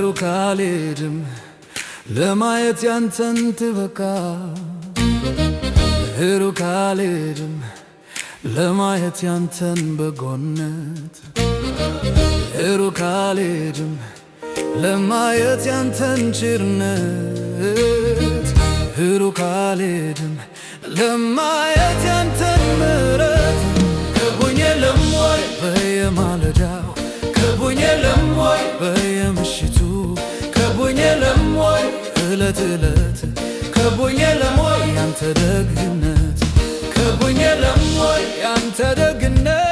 ሩቅ አልሄድም ለማየት ያንተን ጥበቃ ሩቅ አልሄድም ለማየት ያንተን በጎነት ሩቅ አልሄድም ለማየት ያንተን ቸርነት ሩቅ አልሄድም ለማየት ያንተን ምሕረት ከቦኝ የለም ወይ በየማለዳው ከቦኝ የለም ወይ በየምሽቱ ከቦኝ የለም ወይ ዕለት ዕለት ከቦኝ የለም ወይ ያንተ ደግነት ከቦኝ የለም ወይ ያንተ ደግነት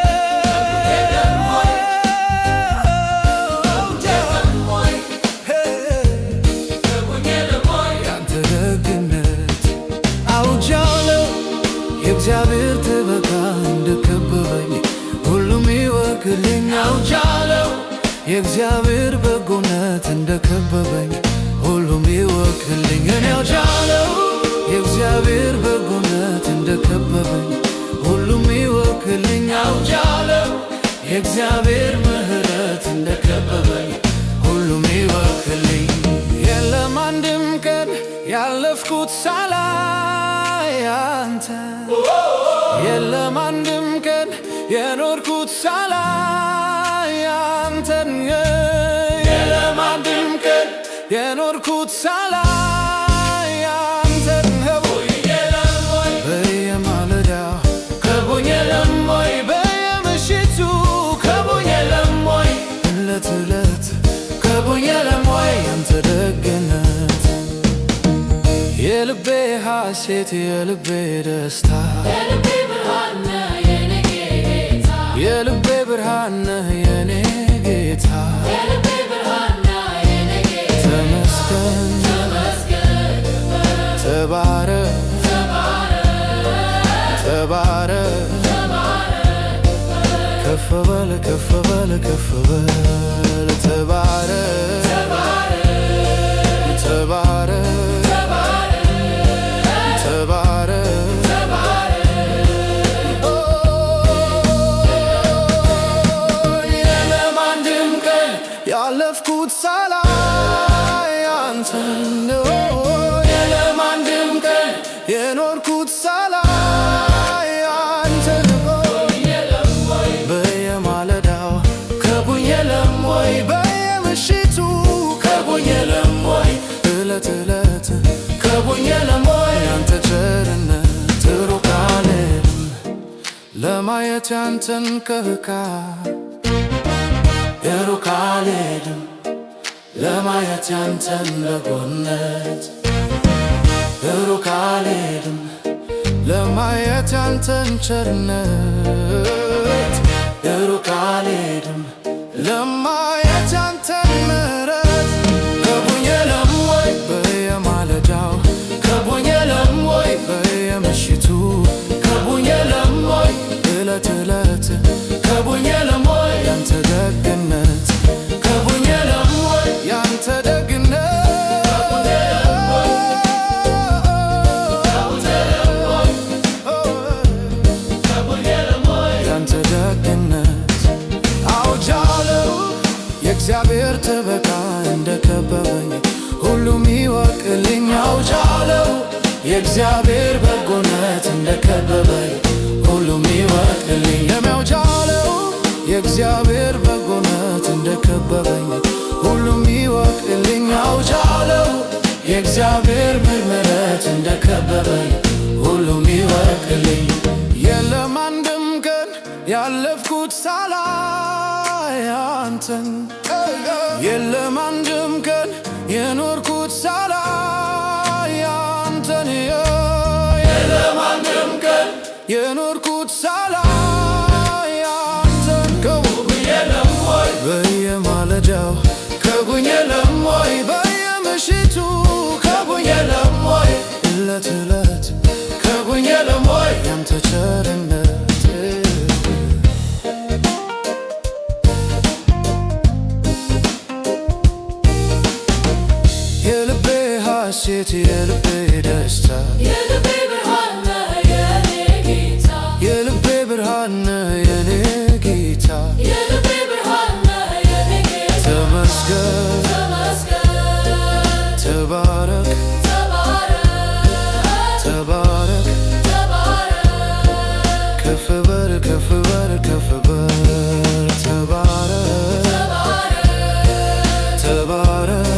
የእግዚአብሔር ጥበቃ እንደከበበኝ ሁሉም ይወክልኝ አውጃለሁ። የእግዚአብሔር በጎነት እንደከበበኝ ሁሉም ይወክልኝ እኔ አውጃለሁ። የእግዚአብሔር በጎነት እንደከበበኝ ሁሉም ይወክልኝ አውጃለሁ። የእግዚአብሔር ምሕረት እንደከበበኝ ሁሉም ይወክልኝ የለም አንድም ቀን ያለፍኩት ሳላይ አንተ የለም አንድም ቀን የኖርኩት ሳላይ አንተን የለም አንድም ቀን የኖርኩት ሳላይ አንተን ከቦኝ የለም ወይ በየማለዳው ከቦኝ የለም ወይ በየምሽቱ ከቦኝ የለም ወይ ዕለት ዕለት ከቦኝ የለም ወይ ያንተ ደግነት የልቤ ሐሴት የልቤ ደስታ የልቤ ብርሃን ነህ የኔ ጌታ የልቤ ብርሃን ነህ የኔ ጌታ የልቤ ብርሃን ነህ የኔ ጌታ ተመስገን ተመስገን ተባረክ ተባረክ ተባረክ ከፍ በል ከፍ በል ከፍ በል ተባረክ ተባረክ ተባረክ ያለፍኩት ሳላይ አንተን የለም አንድም ቀን የኖርኩት ሳላይ አንተን በየማለዳው ከቦኝ የለም ወይ በየምሽቱ ከቦኝ የለም ወይ ዕለት ዕለት ከቦኝ የለም ወይ ያንተ ቸርነት ሩቅ አልሄድም ለማየት ያንተን ከፍታ ሩቅ አልሄድም ለማየት ያንተን በጎነት ሩቅ አልሄድም ለማየት ያንተን ቸርነት ሩቅ አልሄድም ለማየት ያንተን ምሕረት ከቦኝ የለም ወይ በየማለዳው ከቦኝ የለም ወይ በየምሽቱ ከቦኝ የለም ወይ ዕለት ዕለት ከቦኝ የለም ወይ ያንተ ደግነት ከቦኝ የለም ወይ ያንተ ደግነት ያንተ ደግነት አውጃለሁ። የእግዚአብሔር ጥበቃ እንደከበበኝ ሁሉም ይወቅልኝ አውጃለሁ። የእግዚአብሔር በጎነት እንደከበበኝ ሁሉም ይወቅልኝ አውጃለሁ። የእግዚአብሔር በጎነት እንደከበበኝ ሁሉም ይወቅልኝ አውጃለሁ። የእግዚአብሔር ምሕረት እንደከበበኝ ሁሉም ይወቅልኝ የለም አንድም ቀን ያለፍኩት ሳላይ አንተን የለም አንድም ቀን የኖርኩት ሳላይ አንተን የለም አንድም ቀን የኖርኩት ሳላይ አንተን ከቦኝ የለም ወይ በየማለዳው ከቦኝ የለም ወይ በየምሽቱ ከቦኝ የለም ወይ ዕለት ዕለት ከቦኝ የለም ወይ ያንተ ቸርነት ሐሴት የልቤ ደስታ የልቤ ብርሃን ነህ የኔ ጌታ የልቤ ብርሃን ነህ የኔ ጌታ የልቤ ብርሃን ነህ የኔ ጌታ ተመስገን ተመስገን ተባረክ ተባረክ ተባረክ ተባረክ ከፍ በል ከፍ በል ከፍ በል ተባረክ ተባረክ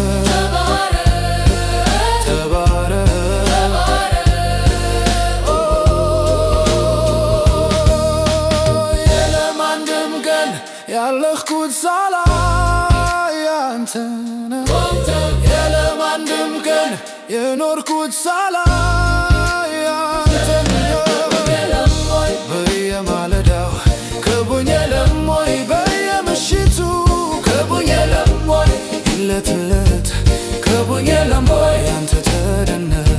ያለፍኩት ሳላይ አንተን የለም አንድም ቀን የኖርኩት ሳላይ አንተን በየማለዳው ክቡኝ የለም ወይ በየምሽቱ ክቡኝ የለም ወይ ዕለት ዕለት ክቡኝ የለም ወይ አንተ ተደነቅ